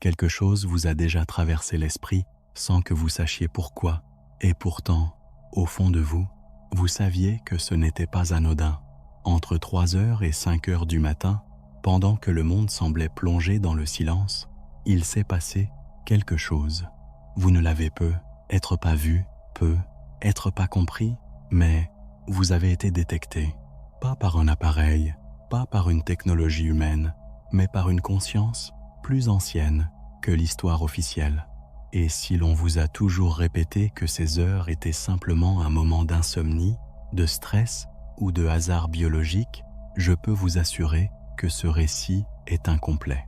Quelque chose vous a déjà traversé l'esprit sans que vous sachiez pourquoi, et pourtant, au fond de vous, vous saviez que ce n'était pas anodin. Entre 3 heures et 5 heures du matin, pendant que le monde semblait plongé dans le silence, il s'est passé quelque chose. Vous ne l'avez peut-être pas vu, peut-être pas compris, mais vous avez été détecté, pas par un appareil, pas par une technologie humaine, mais par une conscience plus ancienne que l'histoire officielle. Et si l'on vous a toujours répété que ces heures étaient simplement un moment d'insomnie, de stress ou de hasard biologique, je peux vous assurer que ce récit est incomplet.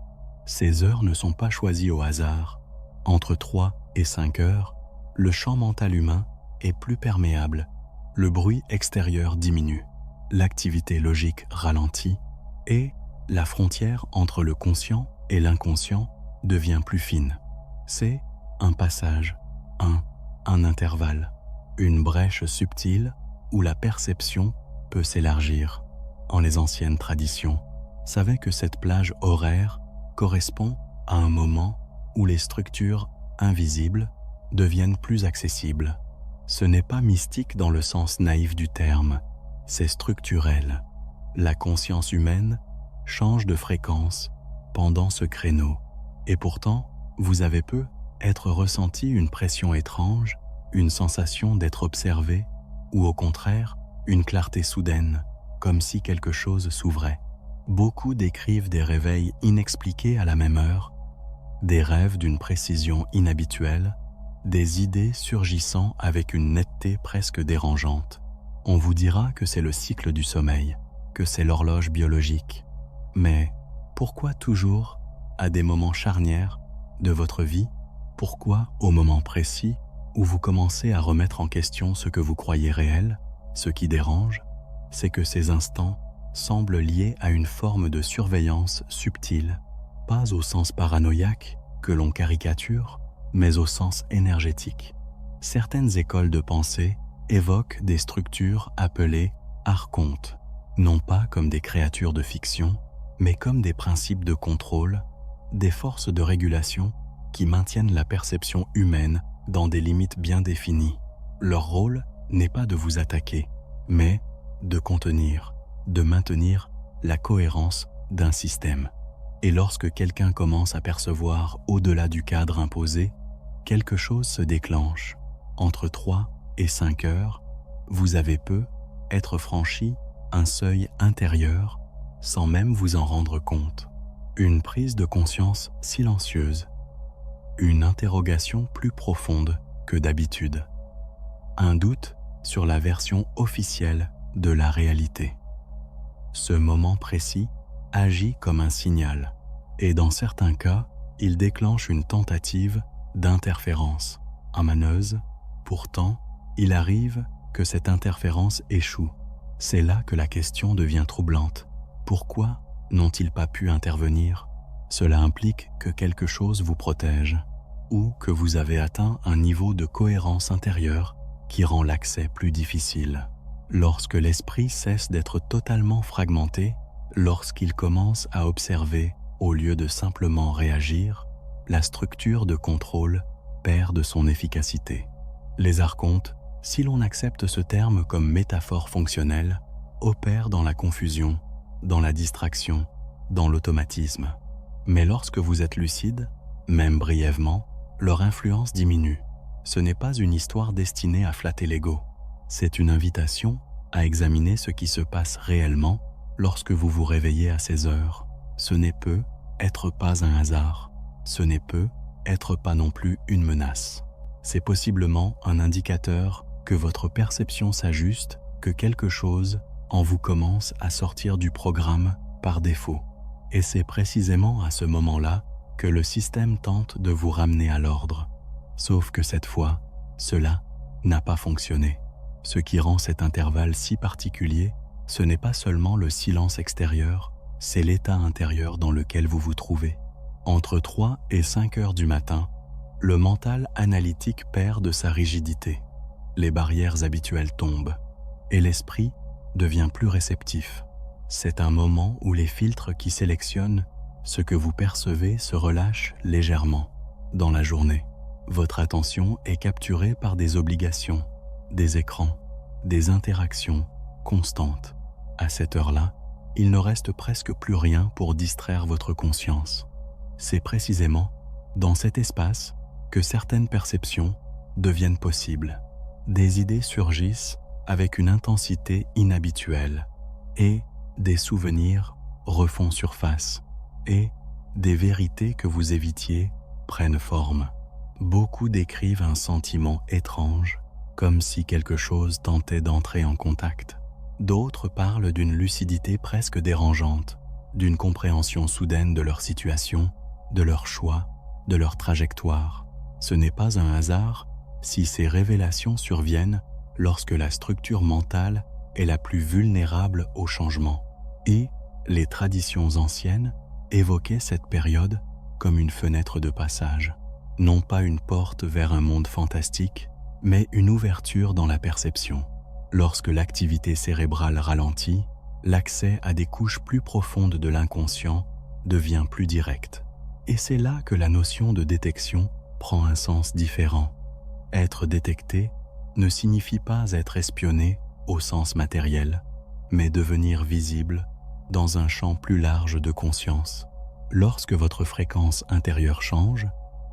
Ces heures ne sont pas choisies au hasard. Entre 3 et 5 heures, le champ mental humain est plus perméable, le bruit extérieur diminue, l'activité logique ralentit et la frontière entre le conscient et l'inconscient devient plus fine. C'est un passage, un intervalle, une brèche subtile où la perception peut s'élargir. En les anciennes traditions, savaient que cette plage horaire correspond à un moment où les structures invisibles deviennent plus accessibles. Ce n'est pas mystique dans le sens naïf du terme, c'est structurel. La conscience humaine change de fréquence pendant ce créneau. Et pourtant, vous avez peut-être ressenti une pression étrange, une sensation d'être observé, ou au contraire, une clarté soudaine, comme si quelque chose s'ouvrait. Beaucoup décrivent des réveils inexpliqués à la même heure, des rêves d'une précision inhabituelle, des idées surgissant avec une netteté presque dérangeante. On vous dira que c'est le cycle du sommeil, que c'est l'horloge biologique. Mais pourquoi toujours à des moments charnières de votre vie? Pourquoi au moment précis où vous commencez à remettre en question ce que vous croyez réel, ce qui dérange? C'est que ces instants semblent liés à une forme de surveillance subtile, pas au sens paranoïaque que l'on caricature, mais au sens énergétique. Certaines écoles de pensée évoquent des structures appelées archontes, non pas comme des créatures de fiction, mais comme des principes de contrôle, des forces de régulation qui maintiennent la perception humaine dans des limites bien définies. Leur rôle n'est pas de vous attaquer, mais de contenir, de maintenir la cohérence d'un système. Et lorsque quelqu'un commence à percevoir au-delà du cadre imposé, quelque chose se déclenche. Entre 3 et 5 heures, vous avez peut-être franchi un seuil intérieur sans même vous en rendre compte. Une prise de conscience silencieuse, une interrogation plus profonde que d'habitude, un doute sur la version officielle de la réalité. Ce moment précis agit comme un signal, et dans certains cas, il déclenche une tentative d'interférence amaneuse. Pourtant, il arrive que cette interférence échoue. C'est là que la question devient troublante. Pourquoi n'ont-ils pas pu intervenir? Cela implique que quelque chose vous protège, ou que vous avez atteint un niveau de cohérence intérieure qui rend l'accès plus difficile. Lorsque l'esprit cesse d'être totalement fragmenté, lorsqu'il commence à observer au lieu de simplement réagir, la structure de contrôle perd de son efficacité. Les archontes, si l'on accepte ce terme comme métaphore fonctionnelle, opèrent dans la confusion, dans la distraction, dans l'automatisme. Mais lorsque vous êtes lucide, même brièvement, leur influence diminue. Ce n'est pas une histoire destinée à flatter l'ego. C'est une invitation à examiner ce qui se passe réellement lorsque vous vous réveillez à ces heures. Ce n'est peut-être pas un hasard. Ce n'est peut-être pas non plus une menace. C'est possiblement un indicateur que votre perception s'ajuste, que quelque chose en vous commence à sortir du programme par défaut. Et c'est précisément à ce moment-là que le système tente de vous ramener à l'ordre. Sauf que cette fois, cela n'a pas fonctionné. Ce qui rend cet intervalle si particulier, ce n'est pas seulement le silence extérieur, c'est l'état intérieur dans lequel vous vous trouvez. Entre 3 et 5 heures du matin, le mental analytique perd de sa rigidité. Les barrières habituelles tombent et l'esprit devient plus réceptif. C'est un moment où les filtres qui sélectionnent ce que vous percevez se relâche légèrement. Dans la journée, votre attention est capturée par des obligations, des écrans, des interactions constantes. À cette heure-là, il ne reste presque plus rien pour distraire votre conscience. C'est précisément dans cet espace que certaines perceptions deviennent possibles. Des idées surgissent avec une intensité inhabituelle et des souvenirs refont surface et des vérités que vous évitiez prennent forme. Beaucoup décrivent un sentiment étrange, comme si quelque chose tentait d'entrer en contact. D'autres parlent d'une lucidité presque dérangeante, d'une compréhension soudaine de leur situation, de leurs choix, de leur trajectoire. Ce n'est pas un hasard si ces révélations surviennent lorsque la structure mentale est la plus vulnérable au changement. Et les traditions anciennes évoquaient cette période comme une fenêtre de passage. Non pas une porte vers un monde fantastique, mais une ouverture dans la perception. Lorsque l'activité cérébrale ralentit, l'accès à des couches plus profondes de l'inconscient devient plus direct. Et c'est là que la notion de détection prend un sens différent. Être détecté ne signifie pas être espionné au sens matériel, mais devenir visible dans un champ plus large de conscience. Lorsque votre fréquence intérieure change,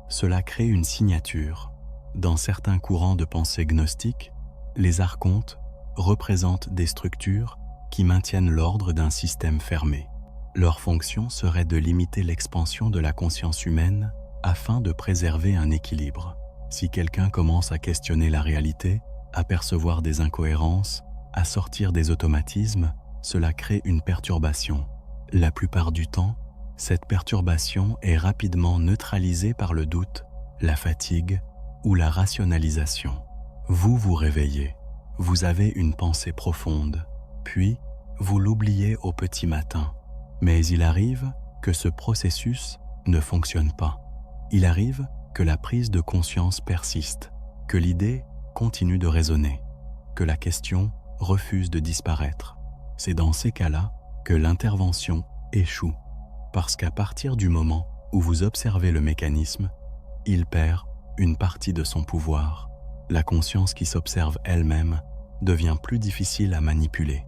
cela crée une signature. Dans certains courants de pensée gnostiques, les archontes représentent des structures qui maintiennent l'ordre d'un système fermé. Leur fonction serait de limiter l'expansion de la conscience humaine afin de préserver un équilibre. Si quelqu'un commence à questionner la réalité, à percevoir des incohérences, à sortir des automatismes, cela crée une perturbation. La plupart du temps, cette perturbation est rapidement neutralisée par le doute, la fatigue ou la rationalisation. Vous vous réveillez, vous avez une pensée profonde, puis vous l'oubliez au petit matin. Mais il arrive que ce processus ne fonctionne pas. Il arrive que la prise de conscience persiste, que l'idée continue de résonner, que la question refuse de disparaître. C'est dans ces cas-là que l'intervention échoue, parce qu'à partir du moment où vous observez le mécanisme, il perd une partie de son pouvoir. La conscience qui s'observe elle-même devient plus difficile à manipuler.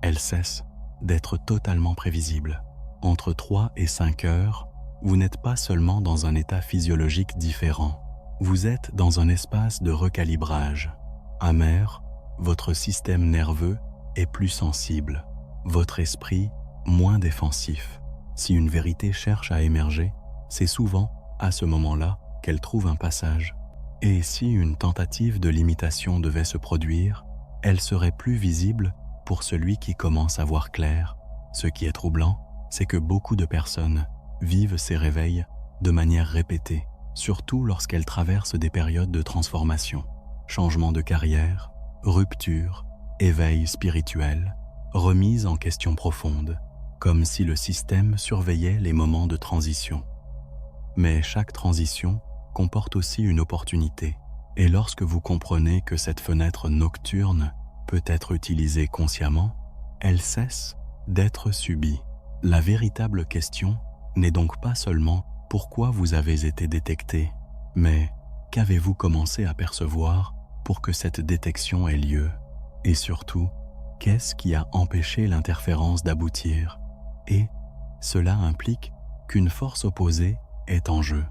Elle cesse d'être totalement prévisible. Entre 3 et 5 heures, vous n'êtes pas seulement dans un état physiologique différent, vous êtes dans un espace de recalibrage. Amer, votre système nerveux est plus sensible, votre esprit moins défensif. Si une vérité cherche à émerger, c'est souvent à ce moment-là qu'elle trouve un passage. Et si une tentative de limitation devait se produire, elle serait plus visible pour celui qui commence à voir clair. Ce qui est troublant, c'est que beaucoup de personnes vivent ces réveils de manière répétée, surtout lorsqu'elles traversent des périodes de transformation, changement de carrière, rupture, éveil spirituel, remise en question profonde, comme si le système surveillait les moments de transition. Mais chaque transition comporte aussi une opportunité, et lorsque vous comprenez que cette fenêtre nocturne peut être utilisée consciemment, elle cesse d'être subie. La véritable question n'est donc pas seulement pourquoi vous avez été détecté, mais qu'avez-vous commencé à percevoir pour que cette détection ait lieu? Et surtout, qu'est-ce qui a empêché l'interférence d'aboutir? Et cela implique qu'une force opposée est en jeu,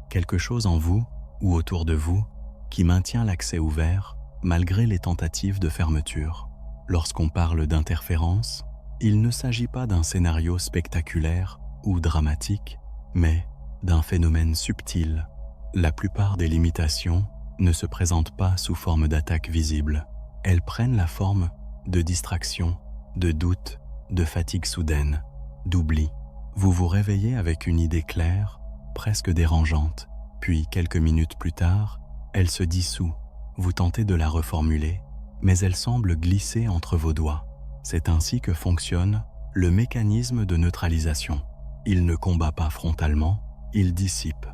quelque chose en vous ou autour de vous qui maintient l'accès ouvert malgré les tentatives de fermeture. Lorsqu'on parle d'interférence, il ne s'agit pas d'un scénario spectaculaire ou dramatique, mais d'un phénomène subtil. La plupart des limitations ne se présentent pas sous forme d'attaque visible. Elles prennent la forme de distraction, de doute, de fatigue soudaine, d'oubli. Vous vous réveillez avec une idée claire, presque dérangeante, puis quelques minutes plus tard, elle se dissout. Vous tentez de la reformuler, mais elle semble glisser entre vos doigts. C'est ainsi que fonctionne le mécanisme de neutralisation. Il ne combat pas frontalement, il dissipe.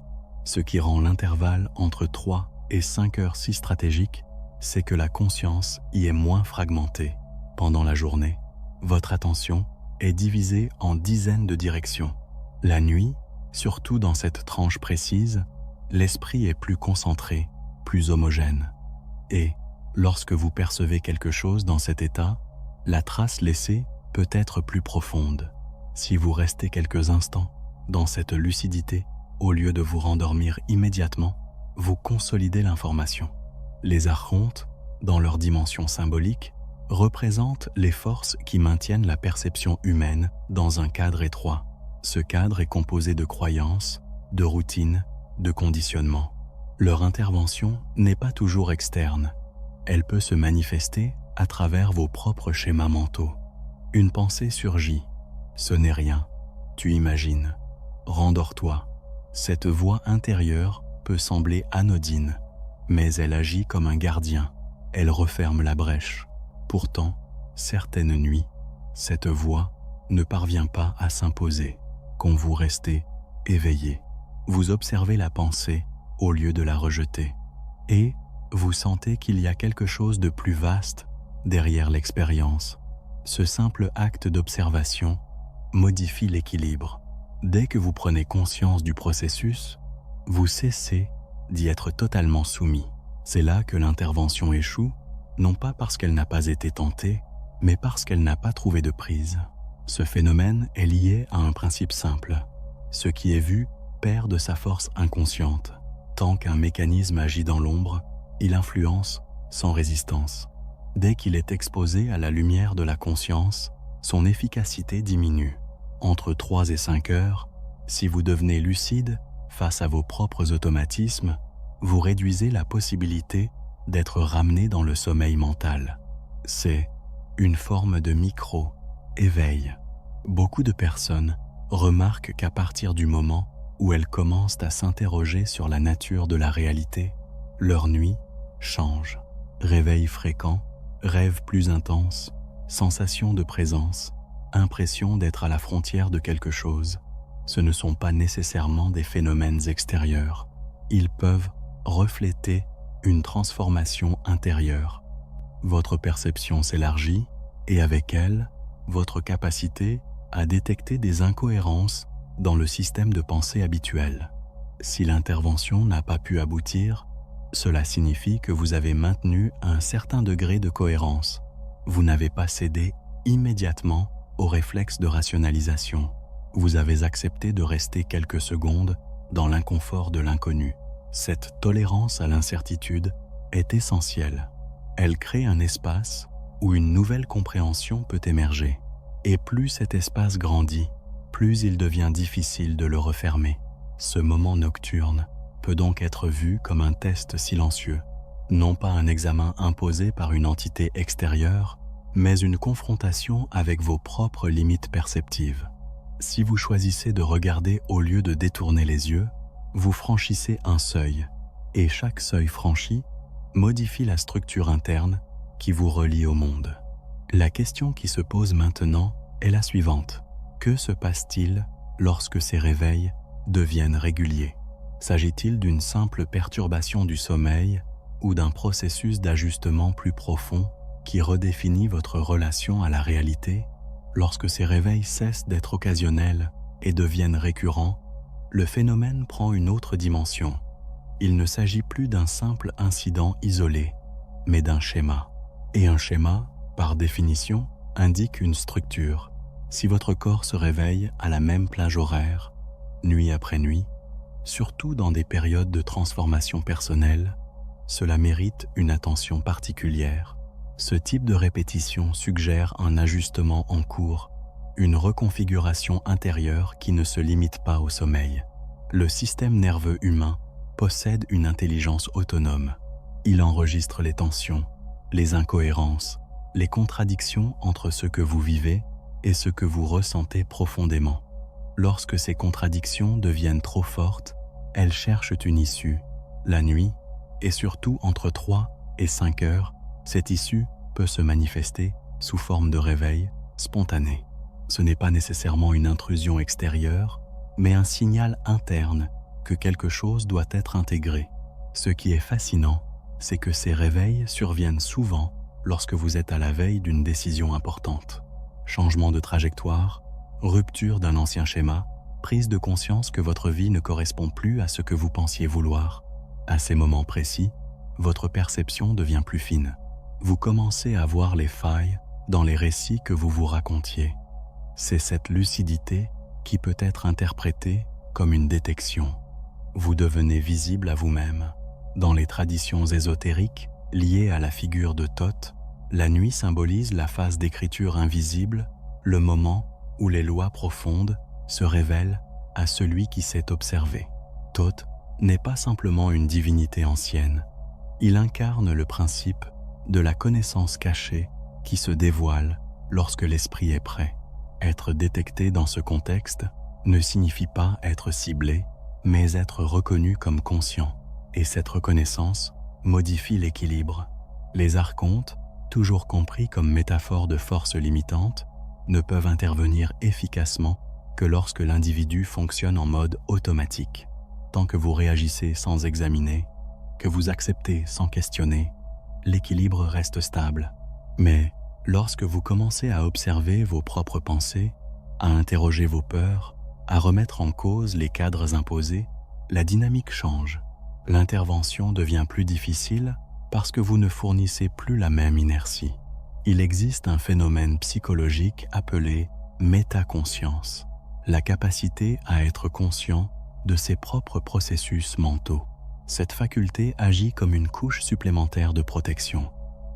Ce qui rend l'intervalle entre 3 et 5 heures si stratégique, c'est que la conscience y est moins fragmentée. Pendant la journée, votre attention est divisée en dizaines de directions. La nuit, surtout dans cette tranche précise, l'esprit est plus concentré, plus homogène. Et, lorsque vous percevez quelque chose dans cet état, la trace laissée peut être plus profonde. Si vous restez quelques instants dans cette lucidité, au lieu de vous rendormir immédiatement, vous consolidez l'information. Les archontes, dans leur dimension symbolique, représentent les forces qui maintiennent la perception humaine dans un cadre étroit. Ce cadre est composé de croyances, de routines, de conditionnements. Leur intervention n'est pas toujours externe. Elle peut se manifester à travers vos propres schémas mentaux. Une pensée surgit. Ce n'est rien. Tu imagines. Rendors-toi. Cette voix intérieure peut sembler anodine, mais elle agit comme un gardien. Elle referme la brèche. Pourtant, certaines nuits, cette voix ne parvient pas à s'imposer. Quand vous restez éveillé, vous observez la pensée au lieu de la rejeter. Et vous sentez qu'il y a quelque chose de plus vaste derrière l'expérience. Ce simple acte d'observation modifie l'équilibre. Dès que vous prenez conscience du processus, vous cessez d'y être totalement soumis. C'est là que l'intervention échoue, non pas parce qu'elle n'a pas été tentée, mais parce qu'elle n'a pas trouvé de prise. Ce phénomène est lié à un principe simple. Ce qui est vu perd de sa force inconsciente. Tant qu'un mécanisme agit dans l'ombre, il influence sans résistance. Dès qu'il est exposé à la lumière de la conscience, son efficacité diminue. Entre 3 et 5 heures, si vous devenez lucide face à vos propres automatismes, vous réduisez la possibilité d'être ramené dans le sommeil mental. C'est une forme de micro-éveil. Beaucoup de personnes remarquent qu'à partir du moment où elles commencent à s'interroger sur la nature de la réalité, leur nuit change. Réveil fréquent, rêves plus intenses, sensation de présence, impression d'être à la frontière de quelque chose. Ce ne sont pas nécessairement des phénomènes extérieurs. Ils peuvent refléter une transformation intérieure. Votre perception s'élargit et avec elle, votre capacité à détecter des incohérences dans le système de pensée habituel. Si l'intervention n'a pas pu aboutir, cela signifie que vous avez maintenu un certain degré de cohérence. Vous n'avez pas cédé immédiatement au réflexe de rationalisation. Vous avez accepté de rester quelques secondes dans l'inconfort de l'inconnu. Cette tolérance à l'incertitude est essentielle. Elle crée un espace où une nouvelle compréhension peut émerger. Et plus cet espace grandit, plus il devient difficile de le refermer. Ce moment nocturne peut donc être vu comme un test silencieux, non pas un examen imposé par une entité extérieure, mais une confrontation avec vos propres limites perceptives. Si vous choisissez de regarder au lieu de détourner les yeux, vous franchissez un seuil, et chaque seuil franchi modifie la structure interne qui vous relie au monde. La question qui se pose maintenant est la suivante. Que se passe-t-il lorsque ces réveils deviennent réguliers? S'agit-il d'une simple perturbation du sommeil ou d'un processus d'ajustement plus profond qui redéfinit votre relation à la réalité? Lorsque ces réveils cessent d'être occasionnels et deviennent récurrents, le phénomène prend une autre dimension. Il ne s'agit plus d'un simple incident isolé, mais d'un schéma. Et un schéma, par définition, indique une structure. Si votre corps se réveille à la même plage horaire, nuit après nuit, surtout dans des périodes de transformation personnelle, cela mérite une attention particulière. Ce type de répétition suggère un ajustement en cours, une reconfiguration intérieure qui ne se limite pas au sommeil. Le système nerveux humain possède une intelligence autonome. Il enregistre les tensions, les incohérences, les contradictions entre ce que vous vivez et ce que vous ressentez profondément. Lorsque ces contradictions deviennent trop fortes, elles cherchent une issue. La nuit, et surtout entre 3 et 5 heures, cette issue peut se manifester sous forme de réveil spontané. Ce n'est pas nécessairement une intrusion extérieure, mais un signal interne que quelque chose doit être intégré. Ce qui est fascinant, c'est que ces réveils surviennent souvent lorsque vous êtes à la veille d'une décision importante. Changement de trajectoire, rupture d'un ancien schéma, prise de conscience que votre vie ne correspond plus à ce que vous pensiez vouloir. À ces moments précis, votre perception devient plus fine. Vous commencez à voir les failles dans les récits que vous vous racontiez. C'est cette lucidité qui peut être interprétée comme une détection. Vous devenez visible à vous-même. Dans les traditions ésotériques liées à la figure de Thoth, la nuit symbolise la phase d'écriture invisible, le moment où les lois profondes se révèlent à celui qui sait observer. Thoth n'est pas simplement une divinité ancienne. Il incarne le principe de la connaissance cachée qui se dévoile lorsque l'esprit est prêt. Être détecté dans ce contexte ne signifie pas être ciblé, mais être reconnu comme conscient. Et cette reconnaissance modifie l'équilibre. Les archontes, toujours compris comme métaphore de force limitante, ne peuvent intervenir efficacement que lorsque l'individu fonctionne en mode automatique. Tant que vous réagissez sans examiner, que vous acceptez sans questionner, l'équilibre reste stable. Mais lorsque vous commencez à observer vos propres pensées, à interroger vos peurs, à remettre en cause les cadres imposés, la dynamique change. L'intervention devient plus difficile parce que vous ne fournissez plus la même inertie. Il existe un phénomène psychologique appelé métaconscience, la capacité à être conscient de ses propres processus mentaux. Cette faculté agit comme une couche supplémentaire de protection.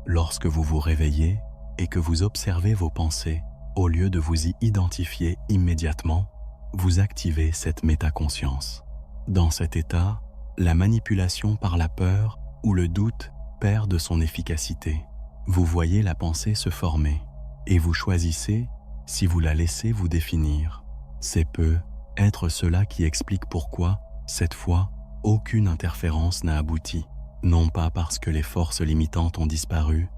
Lorsque vous vous réveillez et que vous observez vos pensées, au lieu de vous y identifier immédiatement, vous activez cette métaconscience. Dans cet état, la manipulation par la peur ou le doute perd de son efficacité. Vous voyez la pensée se former et vous choisissez si vous la laissez vous définir. C'est peut-être cela qui explique pourquoi, cette fois, aucune interférence n'a abouti, non pas parce que les forces limitantes ont disparu,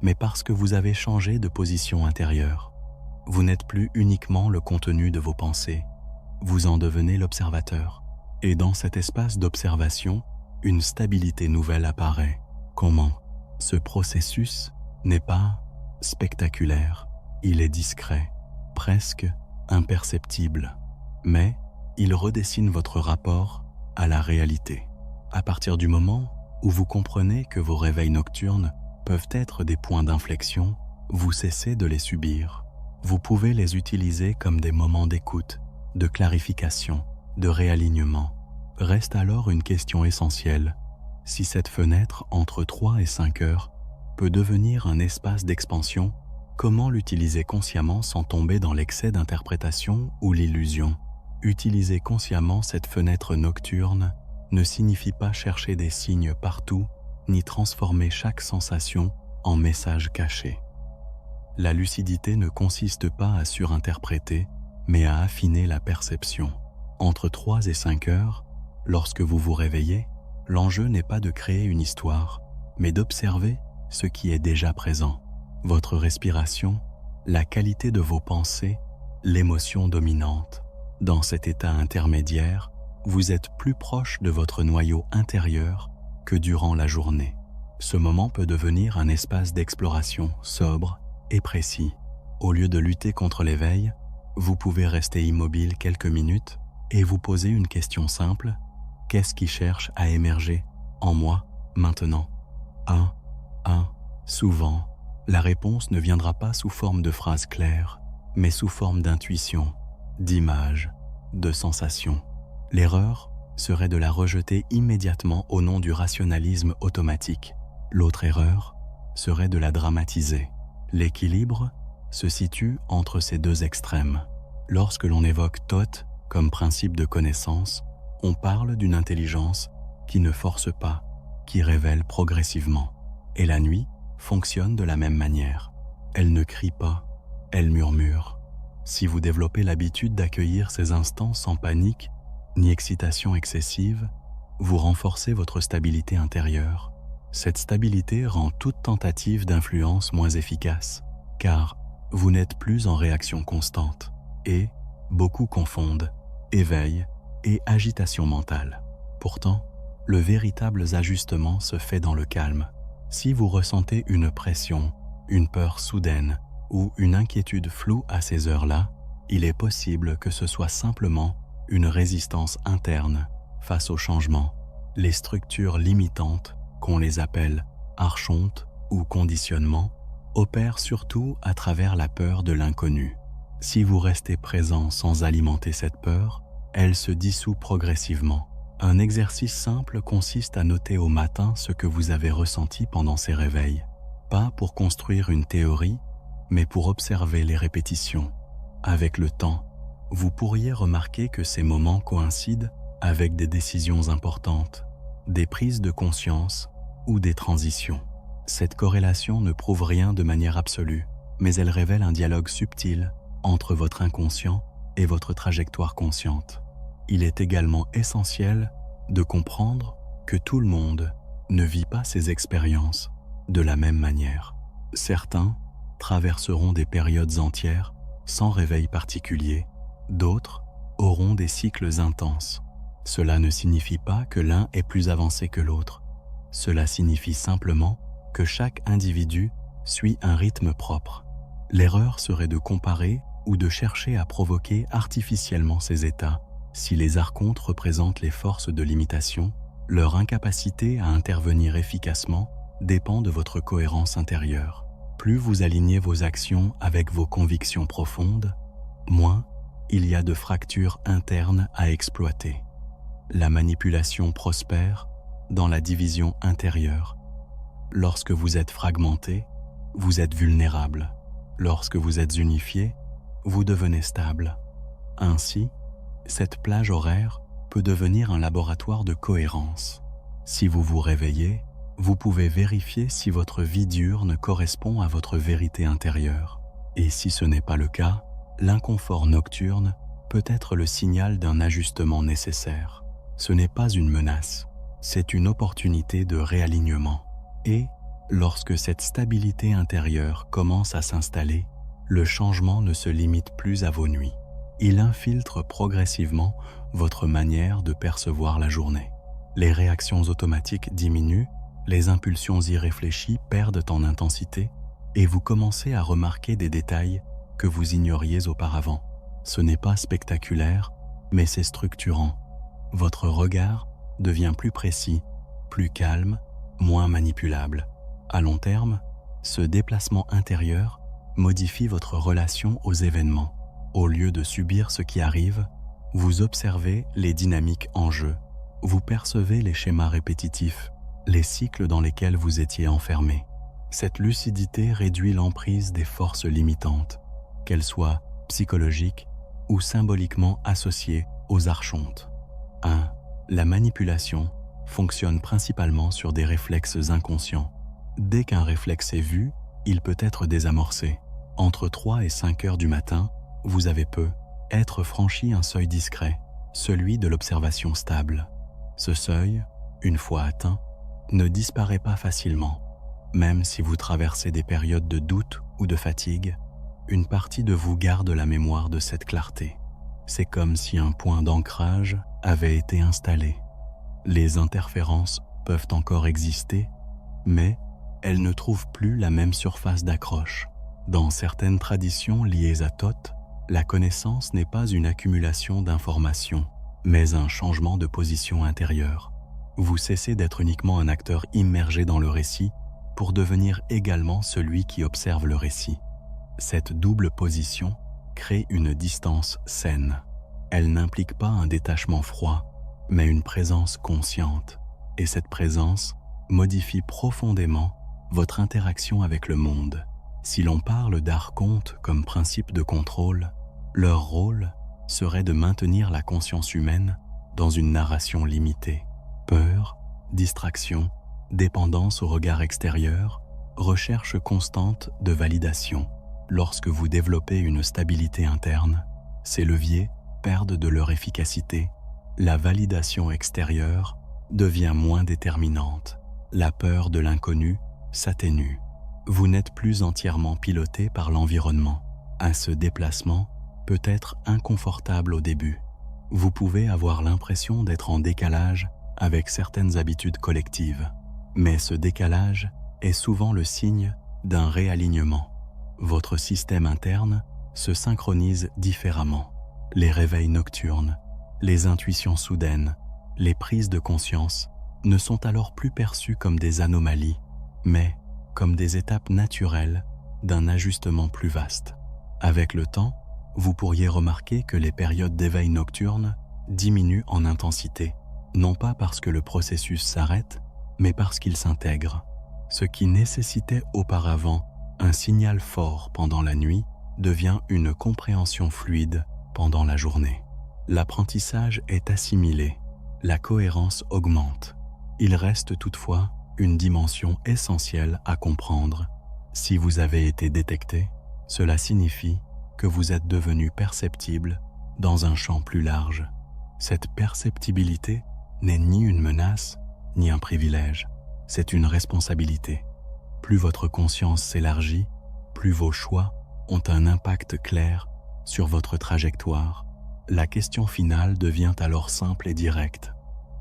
mais parce que vous avez changé de position intérieure. Vous n'êtes plus uniquement le contenu de vos pensées, vous en devenez l'observateur. Et dans cet espace d'observation, une stabilité nouvelle apparaît. Comment? Ce processus n'est pas spectaculaire, il est discret, presque imperceptible, mais il redessine votre rapport à la réalité. À partir du moment où vous comprenez que vos réveils nocturnes peuvent être des points d'inflexion, vous cessez de les subir. Vous pouvez les utiliser comme des moments d'écoute, de clarification, de réalignement. Reste alors une question essentielle. Si cette fenêtre entre 3 et 5 heures peut devenir un espace d'expansion, comment l'utiliser consciemment sans tomber dans l'excès d'interprétation ou l'illusion? Utiliser consciemment cette fenêtre nocturne ne signifie pas chercher des signes partout, ni transformer chaque sensation en message caché. La lucidité ne consiste pas à surinterpréter, mais à affiner la perception. Entre 3 et 5 heures, lorsque vous vous réveillez, l'enjeu n'est pas de créer une histoire, mais d'observer ce qui est déjà présent. Votre respiration, la qualité de vos pensées, l'émotion dominante. Dans cet état intermédiaire, vous êtes plus proche de votre noyau intérieur que durant la journée. Ce moment peut devenir un espace d'exploration sobre et précis. Au lieu de lutter contre l'éveil, vous pouvez rester immobile quelques minutes et vous poser une question simple. Qu'est-ce qui cherche à émerger en moi maintenant? Souvent, la réponse ne viendra pas sous forme de phrases claires, mais sous forme d'intuition, d'images, de sensations. L'erreur serait de la rejeter immédiatement au nom du rationalisme automatique. L'autre erreur serait de la dramatiser. L'équilibre se situe entre ces deux extrêmes. Lorsque l'on évoque Thoth comme principe de connaissance, on parle d'une intelligence qui ne force pas, qui révèle progressivement. Et la nuit fonctionne de la même manière. Elle ne crie pas, elle murmure. Si vous développez l'habitude d'accueillir ces instants sans panique ni excitation excessive, vous renforcez votre stabilité intérieure. Cette stabilité rend toute tentative d'influence moins efficace, car vous n'êtes plus en réaction constante. Et beaucoup confondent éveil et agitation mentale. Pourtant, le véritable ajustement se fait dans le calme. Si vous ressentez une pression, une peur soudaine ou une inquiétude floue à ces heures-là, il est possible que ce soit simplement une résistance interne face au changement. Les structures limitantes, qu'on les appelle archontes ou conditionnements, opèrent surtout à travers la peur de l'inconnu. Si vous restez présent sans alimenter cette peur, elle se dissout progressivement. Un exercice simple consiste à noter au matin ce que vous avez ressenti pendant ces réveils. Pas pour construire une théorie, mais pour observer les répétitions. Avec le temps, vous pourriez remarquer que ces moments coïncident avec des décisions importantes, des prises de conscience ou des transitions. Cette corrélation ne prouve rien de manière absolue, mais elle révèle un dialogue subtil entre votre inconscient et votre trajectoire consciente. Il est également essentiel de comprendre que tout le monde ne vit pas ces expériences de la même manière. Certains traverseront des périodes entières sans réveil particulier, d'autres auront des cycles intenses. Cela ne signifie pas que l'un est plus avancé que l'autre. Cela signifie simplement que chaque individu suit un rythme propre. L'erreur serait de comparer ou de chercher à provoquer artificiellement ces états. Si les archontes représentent les forces de limitation, leur incapacité à intervenir efficacement dépend de votre cohérence intérieure. Plus vous alignez vos actions avec vos convictions profondes, moins il y a de fractures internes à exploiter. La manipulation prospère dans la division intérieure. Lorsque vous êtes fragmenté, vous êtes vulnérable. Lorsque vous êtes unifié, vous devenez stable. Ainsi, cette plage horaire peut devenir un laboratoire de cohérence. Si vous vous réveillez, vous pouvez vérifier si votre vie diurne correspond à votre vérité intérieure. Et si ce n'est pas le cas, l'inconfort nocturne peut être le signal d'un ajustement nécessaire. Ce n'est pas une menace, c'est une opportunité de réalignement. Et, lorsque cette stabilité intérieure commence à s'installer, le changement ne se limite plus à vos nuits. Il infiltre progressivement votre manière de percevoir la journée. Les réactions automatiques diminuent, les impulsions irréfléchies perdent en intensité et vous commencez à remarquer des détails que vous ignoriez auparavant. Ce n'est pas spectaculaire, mais c'est structurant. Votre regard devient plus précis, plus calme, moins manipulable. À long terme, ce déplacement intérieur modifie votre relation aux événements. Au lieu de subir ce qui arrive, vous observez les dynamiques en jeu. Vous percevez les schémas répétitifs, les cycles dans lesquels vous étiez enfermé. Cette lucidité réduit l'emprise des forces limitantes, qu'elles soient psychologiques ou symboliquement associées aux archontes. 1. La manipulation fonctionne principalement sur des réflexes inconscients. Dès qu'un réflexe est vu, il peut être désamorcé. Entre 3 et 5 heures du matin, vous avez être franchi un seuil discret, celui de l'observation stable. Ce seuil, une fois atteint, ne disparaît pas facilement. Même si vous traversez des périodes de doute ou de fatigue, une partie de vous garde la mémoire de cette clarté. C'est comme si un point d'ancrage avait été installé. Les interférences peuvent encore exister, mais elles ne trouvent plus la même surface d'accroche. Dans certaines traditions liées à Thoth, la connaissance n'est pas une accumulation d'informations, mais un changement de position intérieure. Vous cessez d'être uniquement un acteur immergé dans le récit pour devenir également celui qui observe le récit. Cette double position crée une distance saine. Elle n'implique pas un détachement froid, mais une présence consciente. Et cette présence modifie profondément votre interaction avec le monde. Si l'on parle d'archontes comme principe de contrôle, leur rôle serait de maintenir la conscience humaine dans une narration limitée. Peur, distraction, dépendance au regard extérieur, recherche constante de validation. Lorsque vous développez une stabilité interne, ces leviers perdent de leur efficacité. La validation extérieure devient moins déterminante. La peur de l'inconnu s'atténue. Vous n'êtes plus entièrement piloté par l'environnement. Ce déplacement peut être inconfortable au début. Vous pouvez avoir l'impression d'être en décalage avec certaines habitudes collectives. Mais ce décalage est souvent le signe d'un réalignement. Votre système interne se synchronise différemment. Les réveils nocturnes, Les intuitions soudaines, les prises de conscience ne sont alors plus perçues comme des anomalies, mais comme des étapes naturelles d'un ajustement plus vaste. Avec le temps, vous pourriez remarquer que les périodes d'éveil nocturne diminuent en intensité, non pas parce que le processus s'arrête, mais parce qu'il s'intègre. Ce qui nécessitait auparavant un signal fort pendant la nuit devient une compréhension fluide pendant la journée. L'apprentissage est assimilé, la cohérence augmente. Il reste toutefois une dimension essentielle à comprendre. Si vous avez été détecté, cela signifie que vous êtes devenu perceptible dans un champ plus large. Cette perceptibilité n'est ni une menace, ni un privilège, c'est une responsabilité. Plus votre conscience s'élargit, plus vos choix ont un impact clair sur votre trajectoire. La question finale devient alors simple et directe.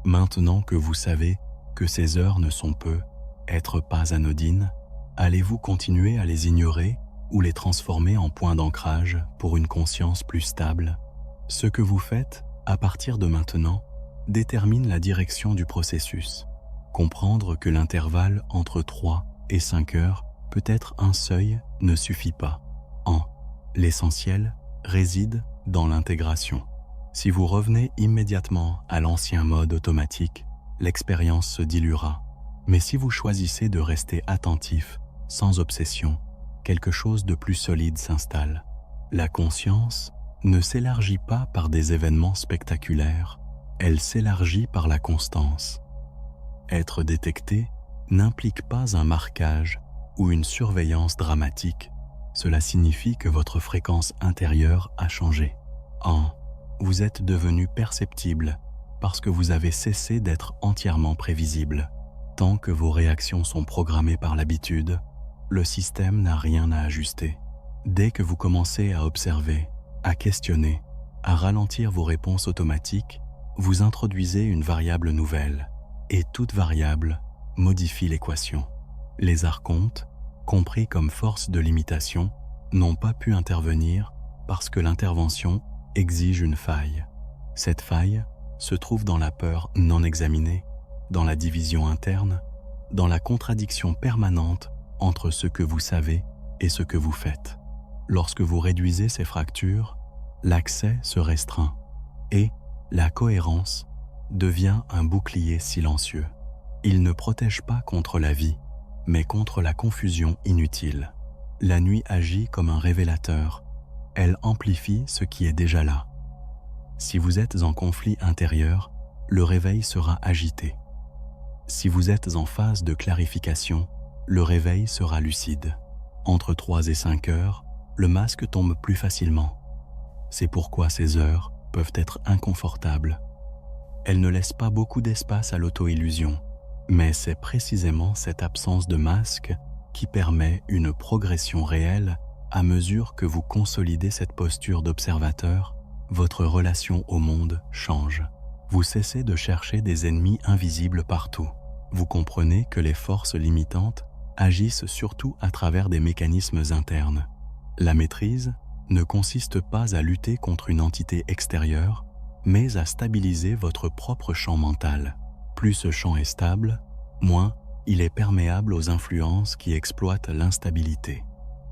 Maintenant que vous savez que ces heures ne sont peut-être pas anodines, allez-vous continuer à les ignorer ou les transformer en points d'ancrage pour une conscience plus stable? Ce que vous faites, à partir de maintenant, détermine la direction du processus. Comprendre que l'intervalle entre 3 et 5 heures peut être un seuil ne suffit pas. L'essentiel réside dans l'intégration. Si vous revenez immédiatement à l'ancien mode automatique, l'expérience se diluera. Mais si vous choisissez de rester attentif, sans obsession, quelque chose de plus solide s'installe. La conscience ne s'élargit pas par des événements spectaculaires, elle s'élargit par la constance. Être détecté n'implique pas un marquage ou une surveillance dramatique. Cela signifie que votre fréquence intérieure a changé. Vous êtes devenu perceptible parce que vous avez cessé d'être entièrement prévisible. Tant que vos réactions sont programmées par l'habitude, le système n'a rien à ajuster. Dès que vous commencez à observer, à questionner, à ralentir vos réponses automatiques, vous introduisez une variable nouvelle, et toute variable modifie l'équation. Les archontes, compris comme force de limitation, n'ont pas pu intervenir parce que l'intervention exige une faille. Cette faille se trouve dans la peur non examinée, dans la division interne, dans la contradiction permanente entre ce que vous savez et ce que vous faites. Lorsque vous réduisez ces fractures, l'accès se restreint et la cohérence devient un bouclier silencieux. Il ne protège pas contre la vie, mais contre la confusion inutile. La nuit agit comme un révélateur. Elle amplifie ce qui est déjà là. Si vous êtes en conflit intérieur, le réveil sera agité. Si vous êtes en phase de clarification, le réveil sera lucide. Entre 3 et 5 heures, le masque tombe plus facilement. C'est pourquoi ces heures peuvent être inconfortables. Elles ne laissent pas beaucoup d'espace à l'auto-illusion. Mais c'est précisément cette absence de masque qui permet une progression réelle à mesure que vous consolidez cette posture d'observateur. Votre relation au monde change. Vous cessez de chercher des ennemis invisibles partout. Vous comprenez que les forces limitantes agissent surtout à travers des mécanismes internes. La maîtrise ne consiste pas à lutter contre une entité extérieure, mais à stabiliser votre propre champ mental. Plus ce champ est stable, moins il est perméable aux influences qui exploitent l'instabilité.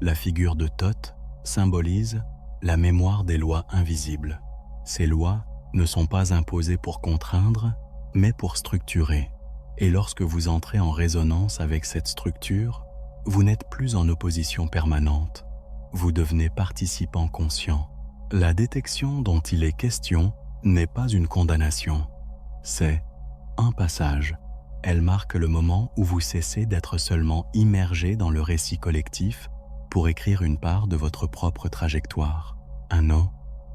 La figure de Thoth symbolise la mémoire des lois invisibles. Ces lois ne sont pas imposées pour contraindre, mais pour structurer. Et lorsque vous entrez en résonance avec cette structure, vous n'êtes plus en opposition permanente. Vous devenez participant conscient. La détection dont il est question n'est pas une condamnation. C'est un passage. Elle marque le moment où vous cessez d'être seulement immergé dans le récit collectif pour écrire une part de votre propre trajectoire.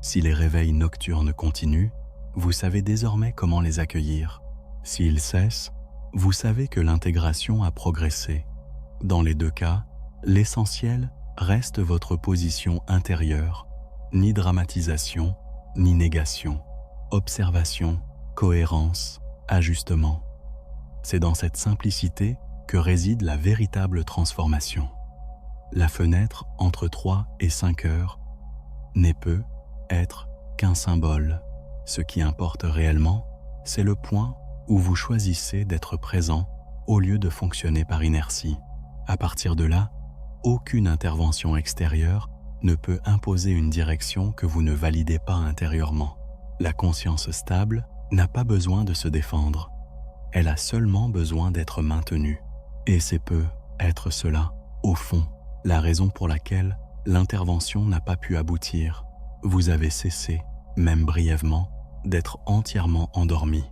Si les réveils nocturnes continuent, vous savez désormais comment les accueillir. S'ils cessent, vous savez que l'intégration a progressé. Dans les deux cas, l'essentiel reste votre position intérieure, ni dramatisation, ni négation, observation, cohérence, ajustement. C'est dans cette simplicité que réside la véritable transformation. La fenêtre entre 3 et 5 heures n'est peut-être qu'un symbole. Ce qui importe réellement, c'est le point où vous choisissez d'être présent au lieu de fonctionner par inertie. À partir de là, aucune intervention extérieure ne peut imposer une direction que vous ne validez pas intérieurement. La conscience stable n'a pas besoin de se défendre. Elle a seulement besoin d'être maintenue. Et c'est peu être cela, au fond, la raison pour laquelle l'intervention n'a pas pu aboutir. Vous avez cessé, même brièvement, d'être entièrement endormi.